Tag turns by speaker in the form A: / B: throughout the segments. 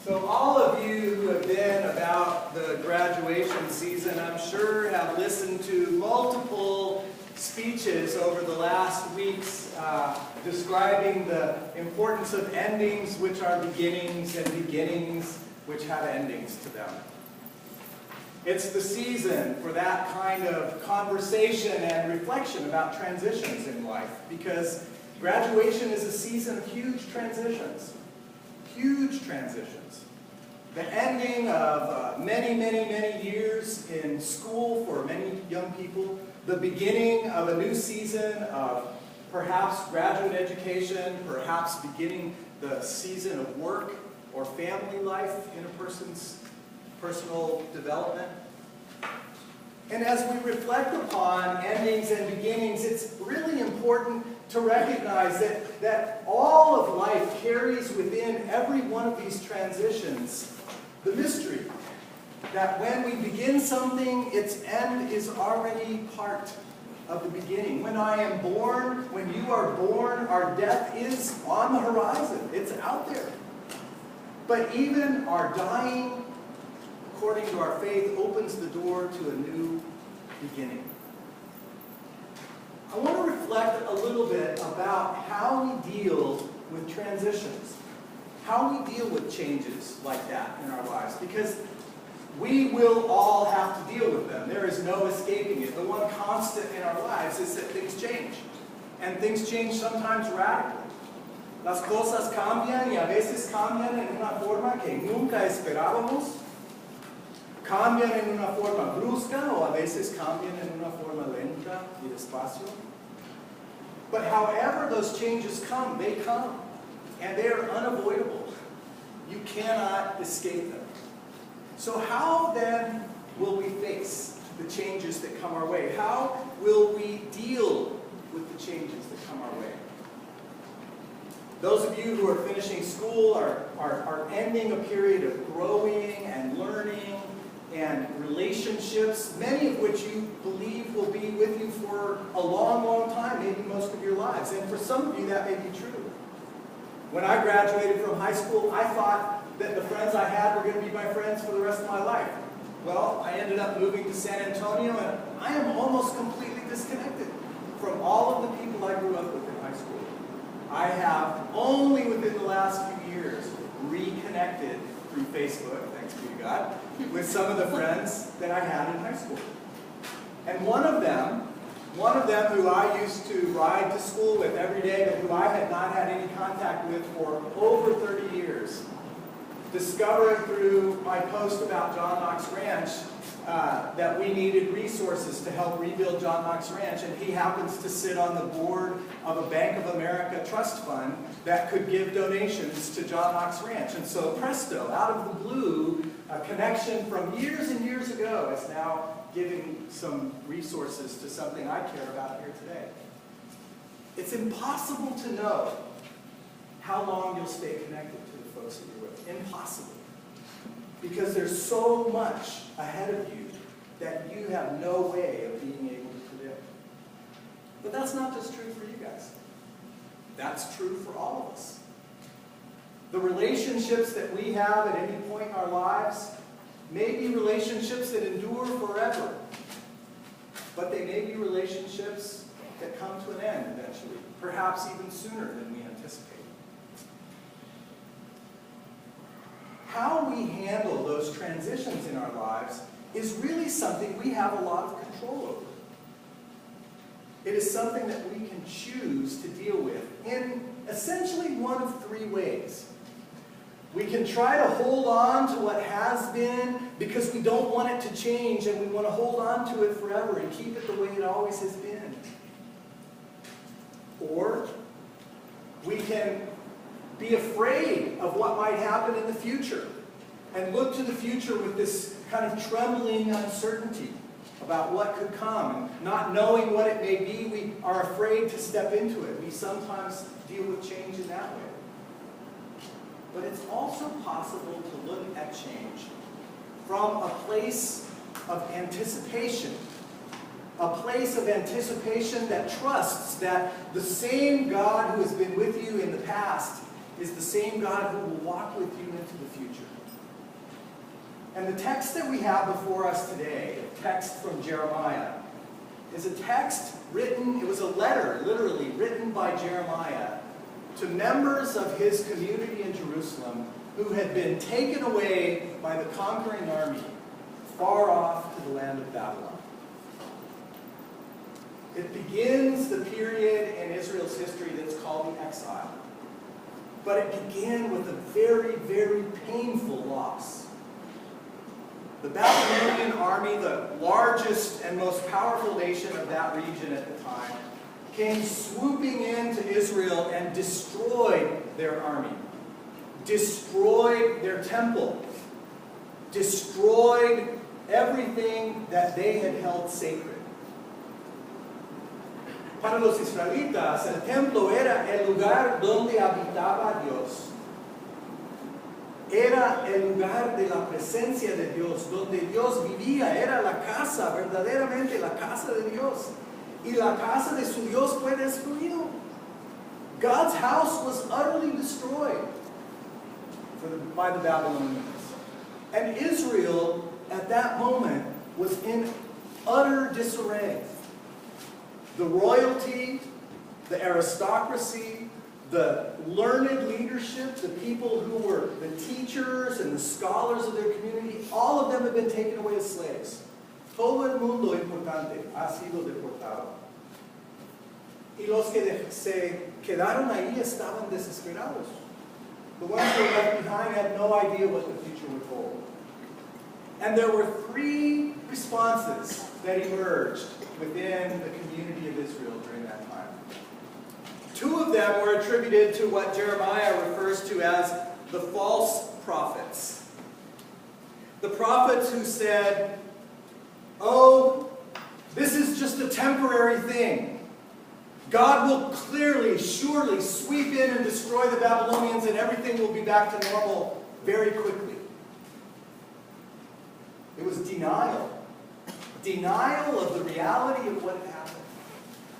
A: So all of you who have been about the graduation season, I'm sure have listened to multiple speeches over the last weeks describing the importance of endings which are beginnings and beginnings which have endings to them. It's the season for that kind of conversation and reflection about transitions in life, because graduation is a season of huge transitions. Huge transitions. The ending of many years in school for many young people. The beginning of a new season of perhaps graduate education, perhaps beginning the season of work or family life in a person's personal development. And as we reflect upon endings and beginnings, it's really important to recognize that all of life carries within every one of these transitions the mystery that when we begin something, its end is already part of the beginning. When I am born, when you are born, our death is on the horizon. It's out there. But even our dying, according to our faith, opens the door to a new beginning. I want to reflect a little bit about how we deal with transitions, how we deal with changes like that in our lives, because we will all have to deal with them. There is no escaping it. The one constant in our lives is that things change, and things change sometimes radically. Las cosas cambian y a veces cambian en una forma que nunca esperábamos. Cambian en una forma brusca o a veces cambian en una forma lenta y despacio. But however those changes come, they come. And they are unavoidable. You cannot escape them. So how then will we face the changes that come our way? How will we deal with the changes that come our way? Those of you who are finishing school are ending a period of growing and learning and relationships, many of which you believe will be with you for a long time, maybe most of your lives. And for some of you, that may be true. When I graduated from high school, I thought that the friends I had were going to be my friends for the rest of my life. Well, I ended up moving to San Antonio, and I am almost completely disconnected from all of the people I grew up with in high school. I have only within the last few years reconnected through Facebook, thanks be to God, with some of the friends that I had in high school. And one of them who I used to ride to school with every day, but who I had not had any contact with for over 30 years, discovered through my post about John Knox Ranch that we needed resources to help rebuild John Knox Ranch, and he happens to sit on the board of a Bank of America trust fund that could give donations to John Knox Ranch. And so presto, out of the blue, a connection from years and years ago is now giving some resources to something I care about here today. It's impossible to know how long you'll stay connected to the folks that you're with. Impossible. Because there's so much ahead of you that you have no way of being able to predict. But that's not just true for you guys. That's true for all of us. The relationships that we have at any point in our lives may be relationships that endure forever, but they may be relationships that come to an end eventually, perhaps even sooner than we anticipate. How we handle those transitions in our lives is really something we have a lot of control over. It is something that we can choose to deal with in essentially one of three ways. We can try to hold on to what has been because we don't want it to change, and we want to hold on to it forever and keep it the way it always has been. Or we can be afraid of what might happen in the future and look to the future with this kind of trembling uncertainty about what could come. And not knowing what it may be, we are afraid to step into it. We sometimes deal with change in that way. But it's also possible to look at change from a place of anticipation. A place of anticipation that trusts that the same God who has been with you in the past is the same God who will walk with you into the future. And the text that we have before us today, a text from Jeremiah, is a text written, it was a letter, literally, written by Jeremiah to members of his community in Jerusalem who had been taken away by the conquering army far off to the land of Babylon. It begins the period in Israel's history that's called the exile. But it began with a very, very painful loss. The Babylonian army, the largest and most powerful nation of that region at the time, came swooping into Israel and destroyed their army, destroyed their temple, destroyed everything that they had held sacred. Para los israelitas, el templo era el lugar donde habitaba Dios. Era el lugar de la presencia de Dios, donde Dios vivía. Era la casa, verdaderamente la casa de Dios. Y la casa de su Dios fue destruido. God's house was utterly destroyed by the Babylonians. And Israel, at that moment, was in utter disarray. The royalty, the aristocracy, the learned leadership, the people who were the teachers and the scholars of their community, all of them had been taken away as slaves. Todo el mundo importante ha sido deportado. Y los que se quedaron ahí estaban desesperados. The ones who were left behind had no idea what the future would hold. And there were three responses that emerged within the community of Israel during that time. Two of them were attributed to what Jeremiah refers to as the false prophets. The prophets who said, "Oh, this is just a temporary thing. God will clearly, surely sweep in and destroy the Babylonians and everything will be back to normal very quickly." It was denial. Denial of the reality of what had happened.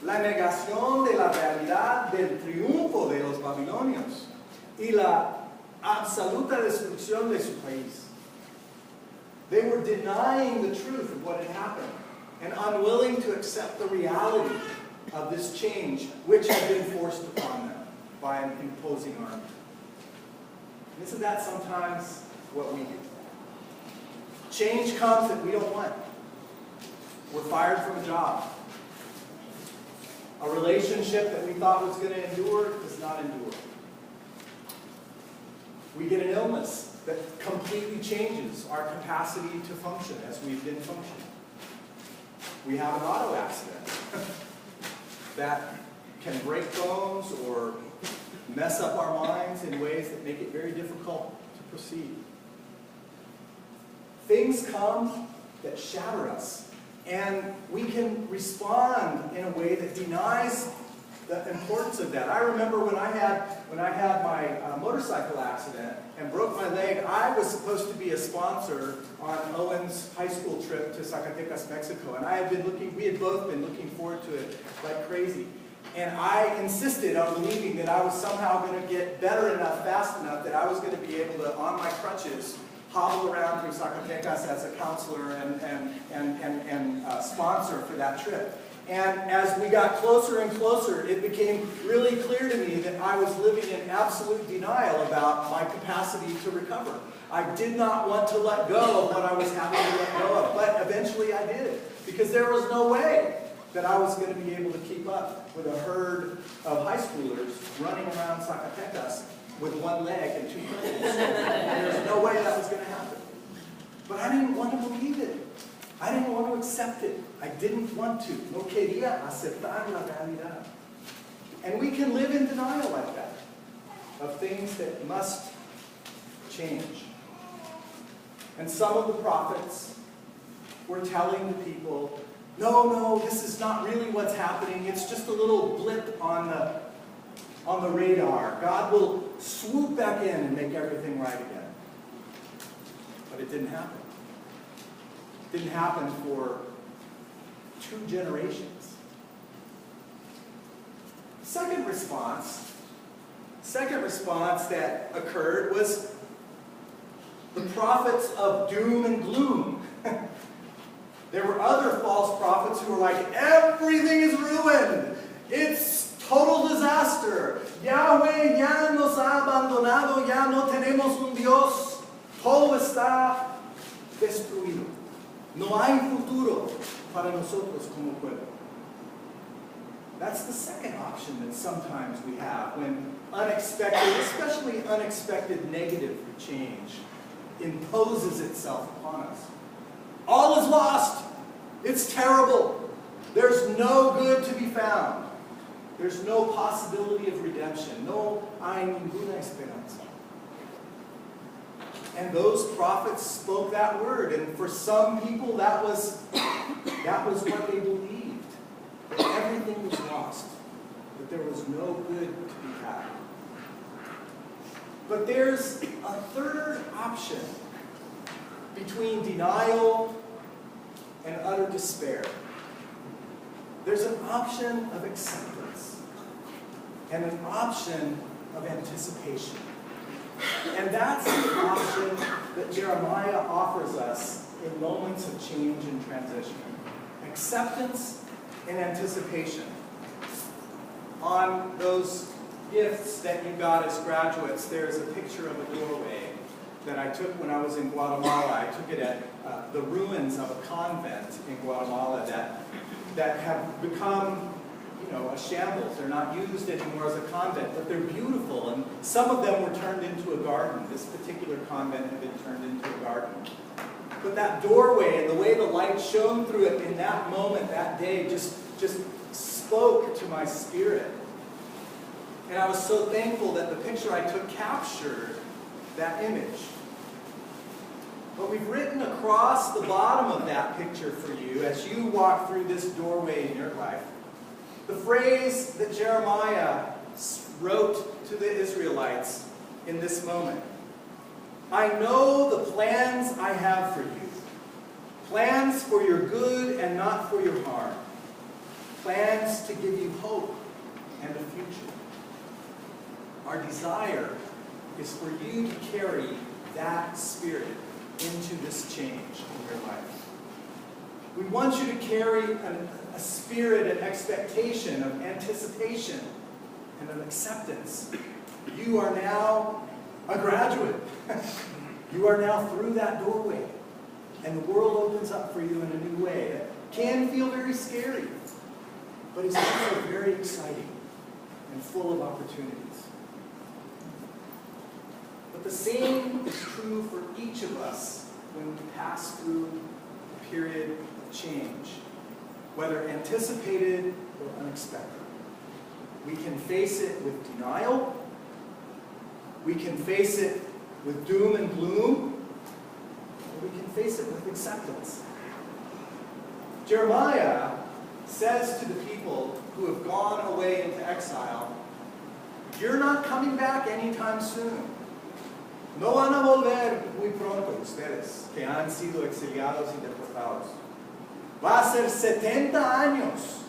A: La negación de la realidad del triunfo de los babilonios y la absoluta destrucción de su país. They were denying the truth of what had happened and unwilling to accept the reality of this change which had been forced upon them by an imposing army. Isn't that sometimes what we do? Change comes that we don't want. We're fired from a job. A relationship that we thought was going to endure does not endure. We get an illness that completely changes our capacity to function as we've been functioning. We have an auto accident that can break bones or mess up our minds in ways that make it very difficult to proceed. Things come that shatter us, and we can respond in a way that denies the importance of that. I remember when I had my motorcycle accident and broke my leg, I was supposed to be a sponsor on Owen's high school trip to Zacatecas, Mexico, and we had both been looking forward to it like crazy. And I insisted on believing that I was somehow going to get better enough, fast enough, that I was going to be able to, on my crutches, hobble around through Zacatecas as a counselor and sponsor for that trip. And as we got closer and closer, it became really clear to me that I was living in absolute denial about my capacity to recover. I did not want to let go of what I was having to let go of, but eventually I did, because there was no way that I was going to be able to keep up with a herd of high schoolers running around Zacatecas with one leg and two crutches. There's no way that was going to happen. But I didn't want to believe it. I didn't want to accept it. I didn't want to. No quería aceptar la realidad. And we can live in denial like that, of things that must change. And some of the prophets were telling the people, no, this is not really what's happening. It's just a little blip on the radar. God will swoop back in and make everything right again. But it didn't happen. It didn't happen for 2 generations. The second response Second response that occurred was the prophets of doom and gloom. There were other false prophets who were like, everything is ruined. It's total disaster. Yahweh ya nos ha abandonado, ya no tenemos un Dios. Todo está destruido. No hay futuro para nosotros como pueblo. That's the second option that sometimes we have when unexpected, especially unexpected negative change, imposes itself upon us. All is lost. It's terrible. There's no good to be found. There's no possibility of redemption. No hay ninguna esperanza. And those prophets spoke that word, and for some people that was what they believed. That everything was lost. That there was no good to be had. But there's a third option between denial and utter despair. There's an option of acceptance and an option of anticipation. And that's the option that Jeremiah offers us in moments of change and transition. Acceptance and anticipation. On those gifts that you got as graduates, there's a picture of a doorway that I took when I was in Guatemala. I took it at the ruins of a convent in Guatemala that have become, a shambles. They're not used anymore as a convent, but they're beautiful. And some of them were turned into a garden. This particular convent had been turned into a garden. But that doorway and the way the light shone through it in that moment, that day, just spoke to my spirit. And I was so thankful that the picture I took captured that image. But we've written across the bottom of that picture for you as you walk through this doorway in your life, the phrase that Jeremiah wrote to the Israelites in this moment. I know the plans I have for you. Plans for your good and not for your harm. Plans to give you hope and a future. Our desire is for you to carry that spirit into this change in your life. We want you to carry a spirit of expectation, of anticipation, and of acceptance. You are now a graduate. You are now through that doorway. And the world opens up for you in a new way that can feel very scary, but is also very exciting and full of opportunities. But the same is true for each of us when we pass through a period of change, whether anticipated or unexpected. We can face it with denial. We can face it with doom and gloom. Or we can face it with acceptance. Jeremiah says to the people who have gone away into exile, you're not coming back anytime soon. No van a volver muy pronto ustedes que han sido exiliados y deportados. Va a ser 70 años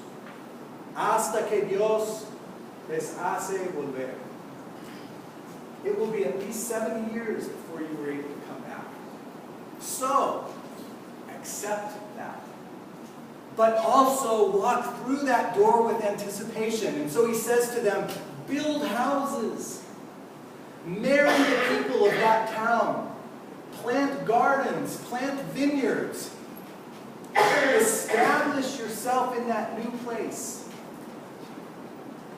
A: hasta que Dios les hace volver. It will be at least 70 years before you are able to come back. So, accept that. But also walk through that door with anticipation. And so he says to them, build houses. Marry the people of that town. Plant gardens. Plant vineyards. Establish yourself in that new place.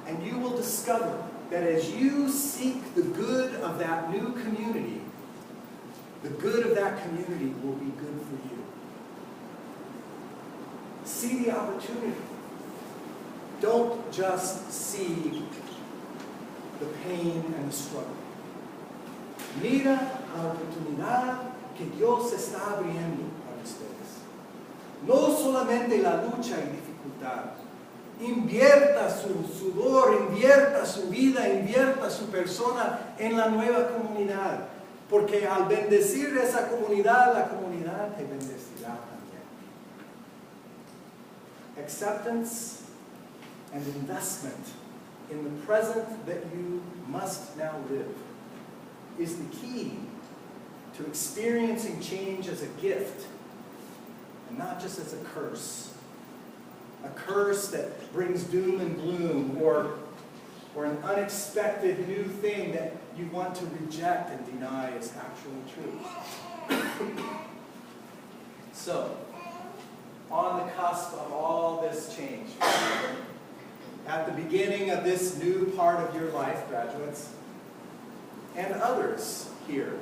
A: And you will discover that as you seek the good of that new community, the good of that community will be good for you. See the opportunity. Don't just see the pain and the struggle. Mira la oportunidad que Dios está abriendo para ustedes. No solamente la lucha y dificultad. Invierta su sudor, invierta su vida, invierta su persona en la nueva comunidad. Porque al bendecir esa comunidad, la comunidad te bendecirá también. Acceptance and investment in the present that you must now live is the key to experiencing change as a gift and not just as a curse. A curse that brings doom and gloom, or an unexpected new thing that you want to reject and deny is actually true. So, on the cusp of all this change, at the beginning of this new part of your life, graduates, and others here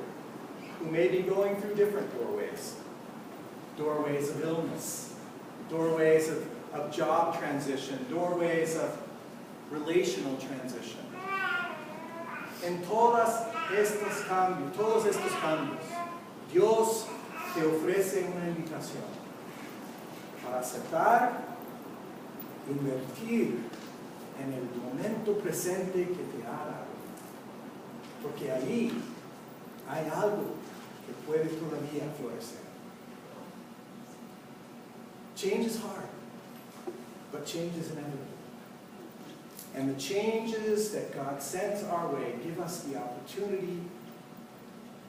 A: who may be going through different doorways. Doorways of illness, doorways of job transition, doorways of relational transition. En todos estos cambios, Dios te ofrece una invitación para aceptar, invertir en el momento presente que te ha dado. Porque allí hay algo que puede todavía florecer. Change is hard, but change is inevitable. And the changes that God sends our way give us the opportunity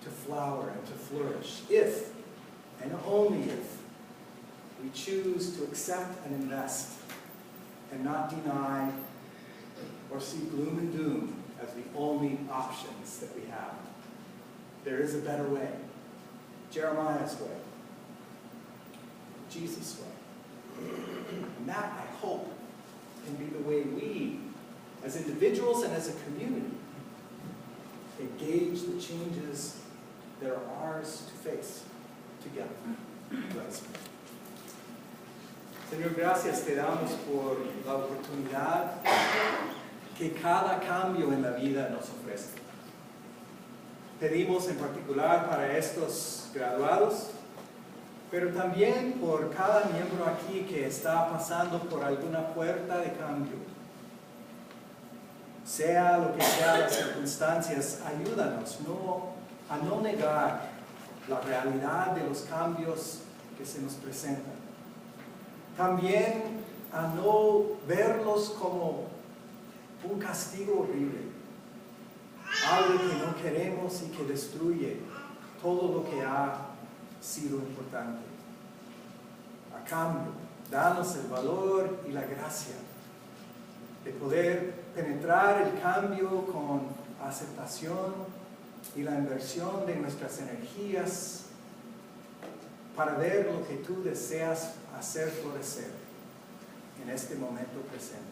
A: to flower and to flourish if, and only if, we choose to accept and invest and not deny or see gloom and doom as the only options that we have. There is a better way. Jeremiah's way. Jesus' way. And that, I hope, can be the way we, as individuals and as a community, engage the changes that are ours to face together. Let's pray. Señor, gracias te damos por la oportunidad que cada cambio en la vida nos ofrece. Pedimos en particular para estos graduados, pero también por cada miembro aquí que está pasando por alguna puerta de cambio. Sea lo que sea las circunstancias, ayúdanos a no negar la realidad de los cambios que se nos presentan. También a no verlos como un castigo horrible, algo que no queremos y que destruye todo lo que ha sido importante. A cambio, danos el valor y la gracia de poder penetrar el cambio con aceptación y la inversión de nuestras energías para ver lo que tú deseas hacer florecer en este momento presente.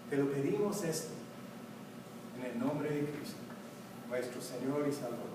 A: Te lo pedimos esto en el nombre de Cristo, nuestro Señor y Salvador.